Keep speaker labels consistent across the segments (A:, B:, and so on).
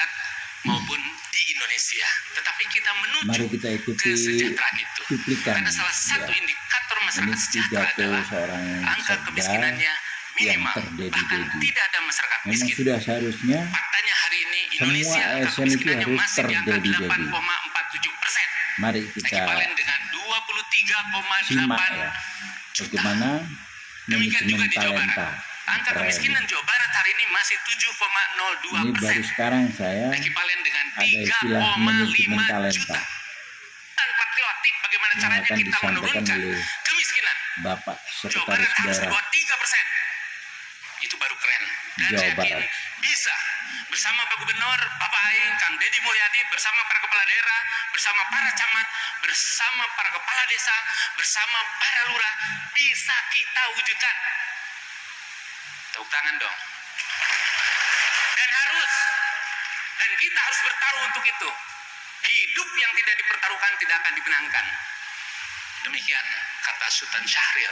A: Barat maupun di Indonesia. Tetapi kita menuju
B: kita ikuti
A: kesejahteraan itu. Karena salah satu indikator masyarakat sejahtera adalah angka kemiskinannya minimal, bahkan tidak ada masyarakat miskin.
B: Sudah seharusnya
A: faktanya hari ini Indonesia angka kemiskinannya masih di angka 8,47%.
B: Mari kita
A: ekivalen dengan 23,8
B: ya, bagaimana
A: demikian juga di Jawa
B: talenta.
A: Barat. Angka kemiskinan Jawa Barat hari ini masih 7,02%.
B: Ini baru sekarang saya
A: ekivalen dengan
B: ada
A: 3,5 juta. Dan patriotik bagaimana caranya kita menurunkan kemiskinan.
B: Bapak
A: Jawa Barat harus di bawah 3%. Itu baru keren. Dan saya yakin bisa bersama Pak Gubernur, Bapak Aing, Kang Deddy Mulyadi, bersama para kepala daerah, bersama para camat, bersama para kepala desa, bersama para lurah, bisa kita wujudkan. Tepuk tangan dong. Dan kita harus bertaruh untuk itu. Hidup yang tidak dipertaruhkan tidak akan dimenangkan. Demikian kata Sultan Syahrir.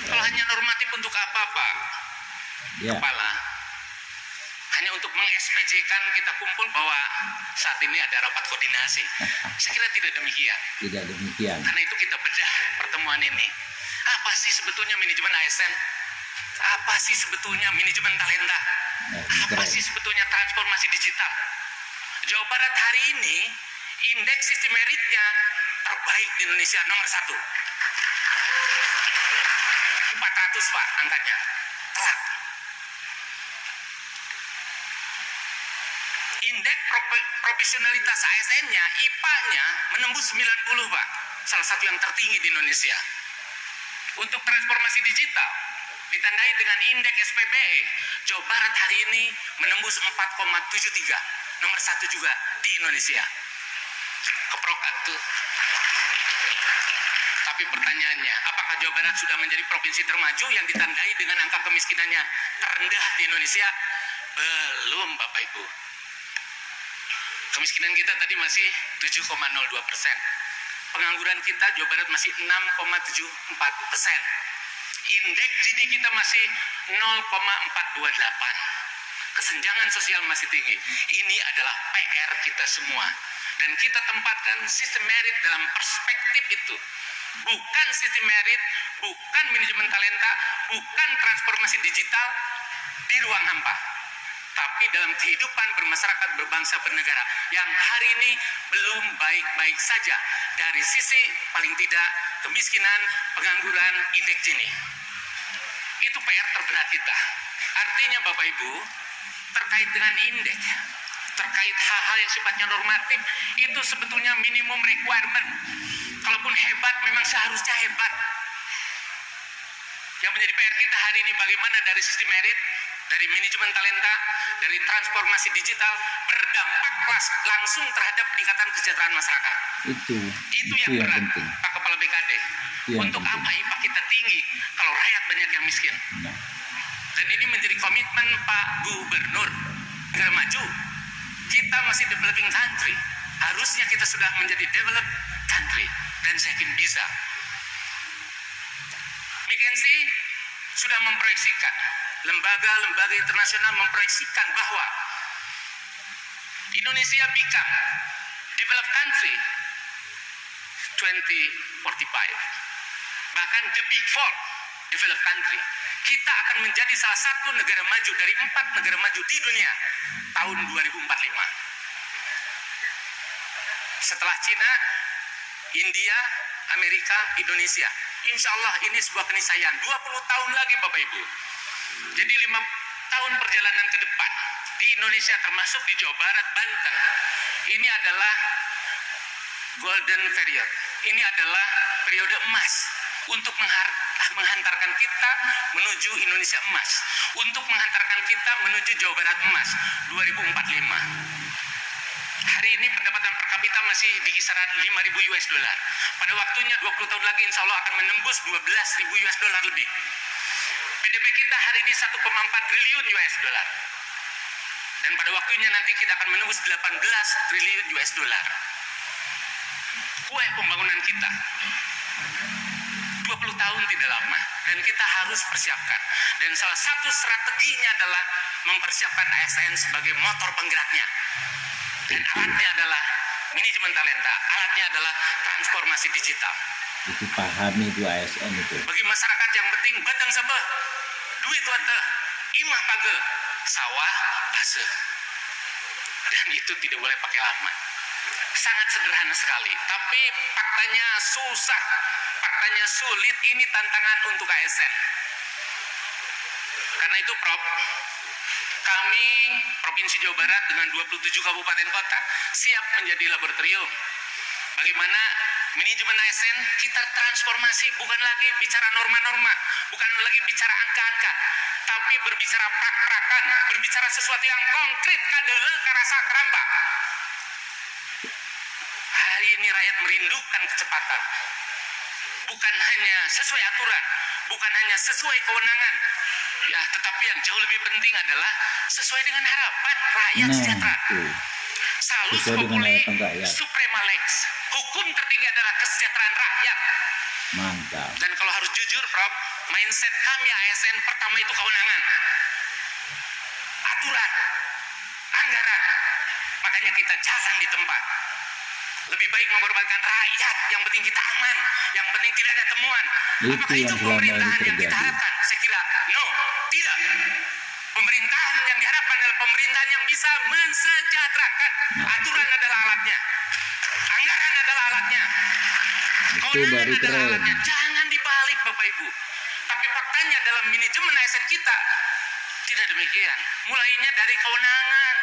A: Kalau hanya normatif untuk apa, Pak Kepala? Hanya untuk meng-SPJ-kan kita kumpul bahwa saat ini ada rapat koordinasi. Saya kira tidak demikian.
B: Tidak demikian.
A: Karena itu kita bedah pertemuan ini. Apa sih sebetulnya manajemen ASN? Apa sih sebetulnya manajemen talenta? Apa sih sebetulnya transformasi digital? Jawa Barat hari ini indeks sistem meritnya terbaik di Indonesia, nomor 1. 400 Pak angkanya. Telak. Indeks profesionalitas ASN-nya, IPA-nya menembus 90 Pak. Salah satu yang tertinggi di Indonesia. Untuk transformasi digital ditandai dengan indeks SPBE, Jawa Barat hari ini menembus 4,73, nomor 1 juga di Indonesia. Keprokat tuh. Tapi pertanyaannya, apakah Jawa Barat sudah menjadi provinsi termaju yang ditandai dengan angka kemiskinannya terendah di Indonesia? Belum, Bapak Ibu. Kemiskinan kita tadi masih 7,02%. Pengangguran kita Jawa Barat masih 6,74%. Indeks Gini kita masih 0,428. Kesenjangan sosial masih tinggi. Ini adalah PR kita semua. Dan kita tempatkan sistem merit dalam perspektif itu. Bukan sistem merit, bukan manajemen talenta, bukan transformasi digital di ruang hampa. Tapi dalam kehidupan bermasyarakat, berbangsa, bernegara yang hari ini belum baik-baik saja dari sisi paling tidak kemiskinan, pengangguran, indeks Gini. Itu PR terberat kita. Artinya Bapak Ibu, terkait dengan indeks, terkait hal-hal yang sifatnya normatif, itu sebetulnya minimum requirement. Kalaupun hebat, memang seharusnya hebat. Yang menjadi PR kita hari ini bagaimana dari sistem merit, dari manajemen talenta, dari transformasi digital berdampak langsung terhadap peningkatan kesejahteraan masyarakat. Itu yang berat, penting. Pak Kepala BKD. Untuk apa IPA kita tinggi kalau rakyat banyak yang miskin? Dan ini menjadi komitmen Pak Gubernur. Negara maju, kita masih developing country. Harusnya kita sudah menjadi developed country. Dan saya yakin bisa. McKinsey sudah memproyeksikan, lembaga-lembaga internasional memproyeksikan bahwa Indonesia become developed country 2045. Bahkan the big four developed country. Kita akan menjadi salah satu negara maju dari 4 negara maju di dunia tahun 2045. Setelah Cina, India, Amerika, Indonesia. Insya Allah ini sebuah keniscayaan. 20 tahun lagi Bapak Ibu. Jadi 5 tahun perjalanan ke depan di Indonesia termasuk di Jawa Barat, Banten. Ini adalah golden period. Ini adalah periode emas untuk menghantarkan kita menuju Indonesia emas. Untuk menghantarkan kita menuju Jawa Barat emas 2045. Hari ini pendapatan per kapita masih di kisaran 5.000 US dollar. Pada waktunya 20 tahun lagi insya Allah akan menembus 12.000 US dollar lebih. PDB kita hari ini 1,4 triliun US dollar. Dan pada waktunya nanti kita akan menembus 18 triliun US dollar. Kue pembangunan kita 20 tahun tidak lama dan kita harus persiapkan. Dan salah satu strateginya adalah mempersiapkan ASN sebagai motor penggeraknya. Dan alatnya adalah manajemen talenta, alatnya adalah transformasi digital.
B: Itu pahami itu ASN itu.
A: Bagi masyarakat yang penting batang sebeh, duit wate, imah page, sawah base. Dan itu tidak boleh pakai lama. Sangat sederhana sekali, tapi faktanya susah, faktanya sulit. Ini tantangan untuk ASN. Karena itu Prof, kami Provinsi Jawa Barat dengan 27 kabupaten kota siap menjadi laboratorium. Bagaimana manajemen ASN kita transformasi, bukan lagi bicara norma-norma, bukan lagi bicara angka-angka, tapi berbicara prak-prakan, berbicara sesuatu yang konkret, kadele karasa keramba. Hari ini rakyat merindukan kecepatan, bukan hanya sesuai aturan, bukan hanya sesuai kewenangan, ya, tetapi yang jauh lebih penting adalah sesuai dengan harapan rakyat sejahtera. Salus populi suprema lex. Hukum tertinggi adalah kesejahteraan rakyat.
B: Mantap.
A: Dan kalau harus jujur, Prof, mindset kami ASN pertama itu kewenangan, aturan, anggaran. Makanya kita jalan di tempat. Lebih baik mengorbankan rakyat, yang penting kita aman, yang penting tidak ada temuan. Apakah itu pemerintahan yang kita harapkan? Saya kira no, tidak. Pemerintahan yang diharapkan adalah pemerintahan yang bisa mensejahterakan. Aturan adalah alatnya, anggaran adalah alatnya, kewenangan adalah alatnya. Jangan dibalik, Bapak Ibu. Tapi faktanya dalam manajemen ASN kita tidak demikian. Mulainya dari kewenangan,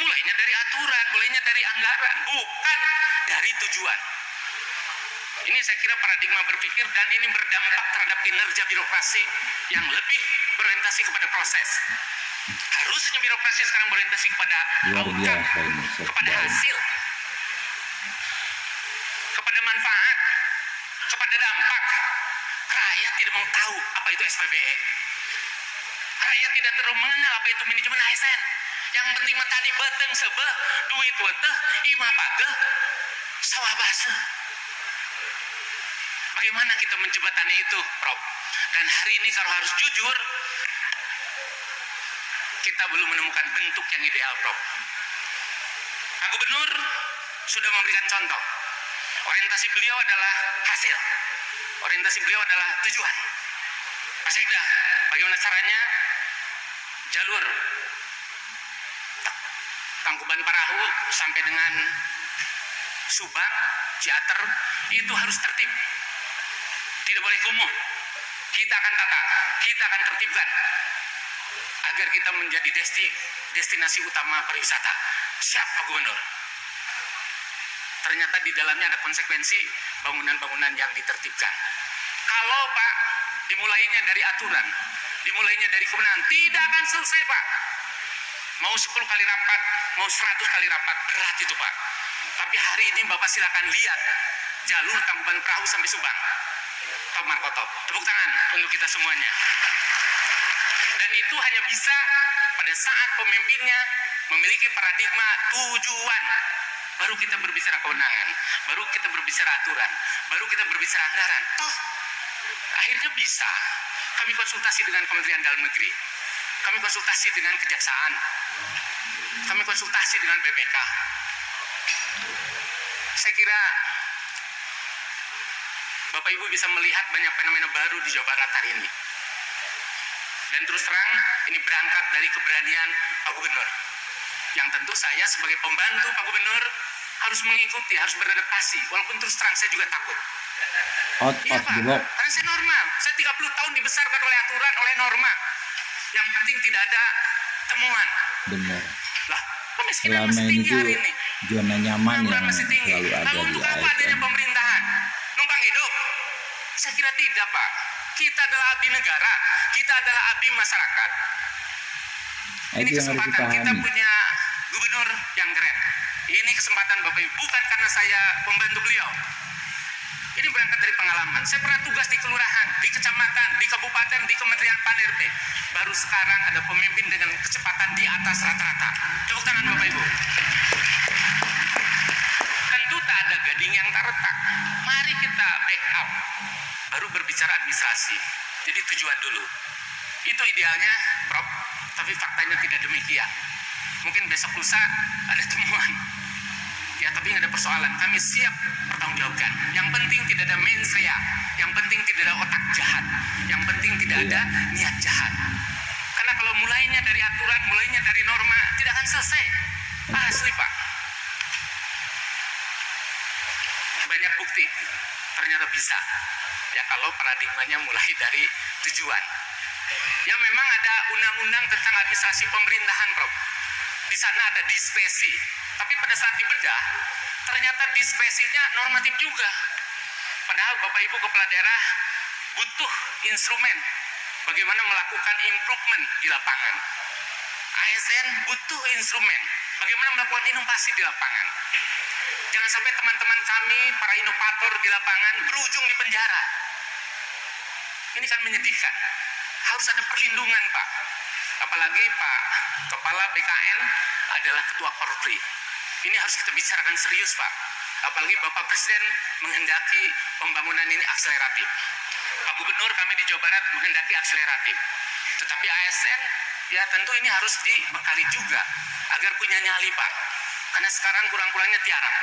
A: mulainya dari aturan, mulainya dari anggaran, bukan dari tujuan. Ini saya kira paradigma berpikir, dan ini berdampak terhadap kinerja birokrasi yang lebih berorientasi kepada proses. Harusnya birokrasi sekarang berorientasi kepada outcome, kepada hasil, kepada manfaat, kepada dampak. Rakyat tidak mau tahu apa itu SPBE. Rakyat tidak terlalu mengenal apa itu manajemen ASN. Yang penting mah tadi beteng sebeh, duit weteh, imah page, sawah base. Bagaimana kita menjembatani itu, Prof? Dan hari ini kalau harus jujur, kita belum menemukan bentuk yang ideal, Prof. Pak Gubernur sudah memberikan contoh. Orientasi beliau adalah hasil. Orientasi beliau adalah tujuan. Pak Sekda, bagaimana caranya? Jalur Tangkuban Parahu sampai dengan Subang, Ciater, itu harus tertib. Tidak boleh kumuh. Kita akan tata, kita akan tertibkan agar kita menjadi destinasi utama pariwisata. Siap, Pak Gubernur. Ternyata di dalamnya ada konsekuensi bangunan-bangunan yang ditertibkan. Kalau Pak, dimulainya dari aturan, dimulainya dari kewenangan, tidak akan selesai, Pak. Mau 10 kali rapat, mau 100 kali rapat, berat itu, Pak. Tapi hari ini Bapak silakan lihat jalur Tangkuban Perahu sampai Subang. Pak Markoto, tepuk tangan untuk kita semuanya. Dan itu hanya bisa pada saat pemimpinnya memiliki paradigma tujuan. Baru kita berbicara kewenangan, baru kita berbicara aturan, baru kita berbicara anggaran. Toh, akhirnya bisa. Kami konsultasi dengan Kementerian Dalam Negeri, kami konsultasi dengan Kejaksaan, kami konsultasi dengan BPK. Saya kira Bapak Ibu bisa melihat banyak fenomena baru di Jawa Barat hari ini. Dan terus terang, ini berangkat dari keberanian Pak Gubernur. Yang tentu saya sebagai pembantu Pak Gubernur harus mengikuti, harus beradaptasi. Walaupun terus terang saya juga takut. Iya Pak, karena saya normal. Saya 30 tahun dibesarkan oleh aturan, oleh norma. Yang penting tidak ada temuan.
B: Benar.
A: Lah, kemiskinan
B: Selama
A: masih
B: ini
A: tinggi hari ini.
B: zona nyaman yang
A: Masih tinggi.
B: selalu ada
A: Lalu
B: di
A: untuk apa adanya
B: ASN.
A: pemerintahan? Numpang hidup? Saya kira tidak, Pak. Kita adalah abdi negara, kita adalah abdi masyarakat. Ini
B: Itu yang harus
A: kesempatan kita
B: dipahami.
A: punya gubernur yang keren. Ini kesempatan Bapak Ibu, bukan karena saya pembantu beliau. Ini berangkat dari pengalaman. Saya pernah tugas di kelurahan, di kecamatan, di kabupaten, di kementerian Pan-RB. Baru sekarang ada pemimpin dengan kecepatan di atas rata-rata. Tepuk tangan Bapak Ibu. Tentu tak ada gading yang tak retak. Mari kita backup. Baru berbicara administrasi. Jadi tujuan dulu. Itu idealnya, Prof. Tapi faktanya tidak demikian. Mungkin besok lusa ada temuan. Ya, tapi nggak ada persoalan. Kami siap bertanggungjawabkan. Yang penting tidak ada mens rea. Yang penting tidak ada otak jahat. Yang penting tidak ada niat jahat. Karena kalau mulainya dari aturan, mulainya dari norma, tidak akan selesai. Asli, Pak. Banyak bukti. Ternyata bisa. Ya, kalau paradigmanya mulai dari tujuan. Ya, memang ada undang-undang tentang administrasi pemerintahan, Prof. Di sana ada diskresi. Tapi pada saat dibedah, ternyata diskresinya normatif juga. Padahal Bapak Ibu Kepala Daerah butuh instrumen bagaimana melakukan improvement di lapangan. ASN butuh instrumen bagaimana melakukan inovasi di lapangan. Jangan sampai teman-teman kami, para inovator di lapangan, berujung di penjara. Ini kan menyedihkan. Harus ada perlindungan, Pak. Apalagi Pak Kepala BKN adalah Ketua Korpri. Ini harus kita bicarakan serius, Pak. Apalagi Bapak Presiden menghendaki pembangunan ini akseleratif. Pak Gubernur kami di Jawa Barat menghendaki akseleratif. Tetapi ASN, ya tentu ini harus dibekali juga agar punya nyali, Pak. Karena sekarang kurang-kurangnya tiarap.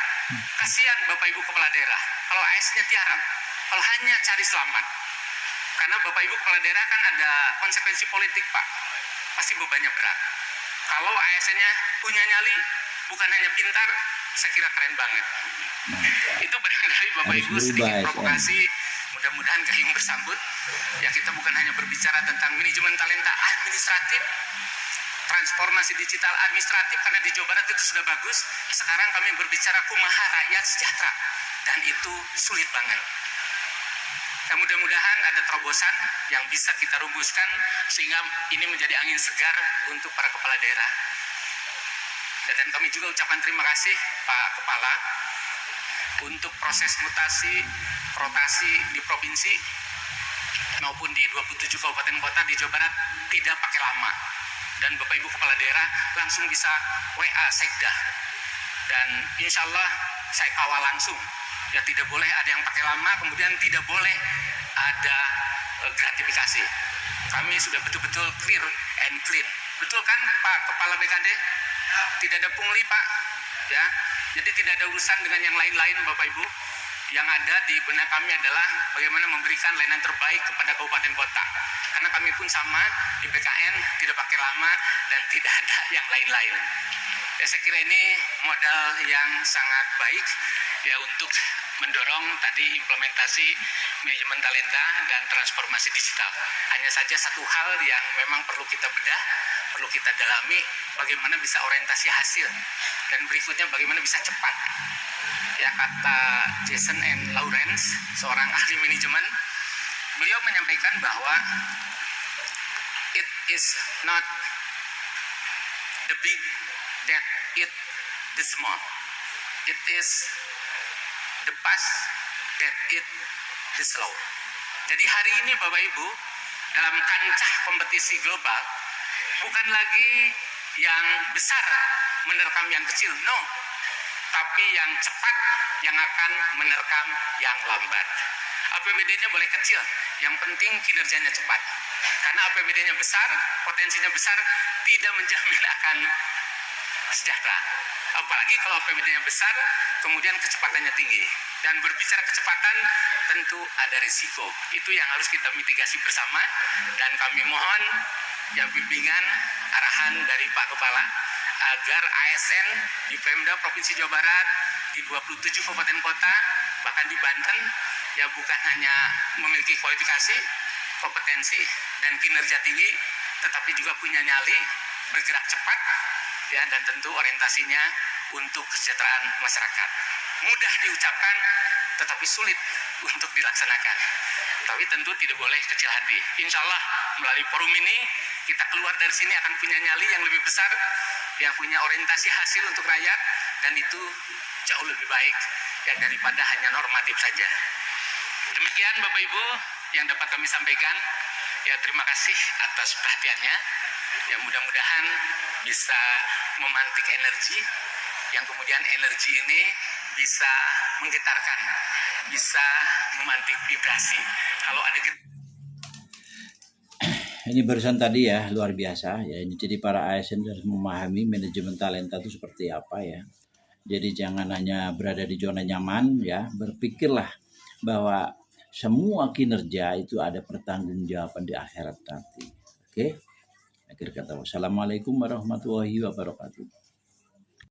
A: Kasihan Bapak Ibu Kepala Daerah kalau ASN-nya tiarap, kalau hanya cari selamat. Karena Bapak Ibu Kepala Daerah kan ada konsekuensi politik, Pak. Pasti bebannya berat. Kalau ASN-nya punya nyali, bukan hanya pintar, saya kira keren banget. Itu barangkali Bapak Ibu sedikit provokasi. Mudah-mudahan yang bersambut. Ya, kita bukan hanya berbicara tentang manajemen talenta administratif, transformasi digital administratif, karena di Jawa Barat itu sudah bagus. Sekarang kami berbicara kumaha rakyat sejahtera. Dan itu sulit banget. Dan mudah-mudahan ada terobosan yang bisa kita rumuskan sehingga ini menjadi angin segar untuk para kepala daerah. Dan kami juga ucapkan terima kasih Pak Kepala untuk proses mutasi, rotasi di provinsi maupun di 27 kabupaten kota di Jawa Barat tidak pakai lama. Dan Bapak Ibu Kepala Daerah langsung bisa WA Sekda. Dan insya Allah saya kawal langsung. Ya, tidak boleh ada yang pakai lama, kemudian tidak boleh ada gratifikasi. Kami sudah betul-betul clear and clean. Betul kan Pak Kepala BKD? Tidak ada pungli, Pak. Ya, jadi tidak ada urusan dengan yang lain-lain, Bapak Ibu. Yang ada di benak kami adalah bagaimana memberikan layanan terbaik kepada kabupaten kota. Karena kami pun sama di BKN, tidak pakai lama dan tidak ada yang lain-lain. Ya, saya kira ini modal yang sangat baik ya untuk mendorong tadi implementasi manajemen talenta dan transformasi digital. Hanya saja satu hal yang memang perlu kita bedah, perlu kita dalami, bagaimana bisa orientasi hasil, dan berikutnya bagaimana bisa cepat. Ya, kata Jason and Lawrence, seorang ahli manajemen, beliau menyampaikan bahwa it is not the big that it the small. It is the fast that it the slow. Jadi hari ini Bapak Ibu, dalam kancah kompetisi global, bukan lagi yang besar menerkam yang kecil, no. Tapi yang cepat yang akan menerkam yang lambat. APBD-nya boleh kecil, yang penting kinerjanya cepat. Karena APBD-nya besar, potensinya besar, tidak menjamin akan sejahtera. Apalagi kalau APBD-nya besar, kemudian kecepatannya tinggi. Dan berbicara kecepatan, tentu ada risiko. Itu yang harus kita mitigasi bersama. Dan kami mohon ya bimbingan, arahan dari Pak Kepala, agar ASN di Pemda Provinsi Jawa Barat, di 27 kabupaten kota, bahkan di Banten, ya bukan hanya memiliki kualifikasi, kompetensi, dan kinerja tinggi, tetapi juga punya nyali, bergerak cepat, ya, dan tentu orientasinya untuk kesejahteraan masyarakat. Mudah diucapkan, tetapi sulit untuk dilaksanakan. Tapi tentu tidak boleh kecil hati. Insya Allah melalui forum ini, kita keluar dari sini akan punya nyali yang lebih besar, yang punya orientasi hasil untuk rakyat, dan itu jauh lebih baik ya daripada hanya normatif saja. Demikian Bapak Ibu yang dapat kami sampaikan. Ya, terima kasih atas perhatiannya. Ya, mudah-mudahan bisa memantik energi, yang kemudian energi ini bisa menggetarkan, bisa memantik vibrasi. Kalau ada
B: Ini barusan tadi ya, luar biasa ya. Ini jadi para ASN harus memahami manajemen talenta itu seperti apa ya. Jadi jangan hanya berada di zona nyaman ya, berpikirlah bahwa semua kinerja itu ada pertanggungjawaban di akhirat nanti. Oke? Akhir kata, wassalamualaikum warahmatullahi wabarakatuh.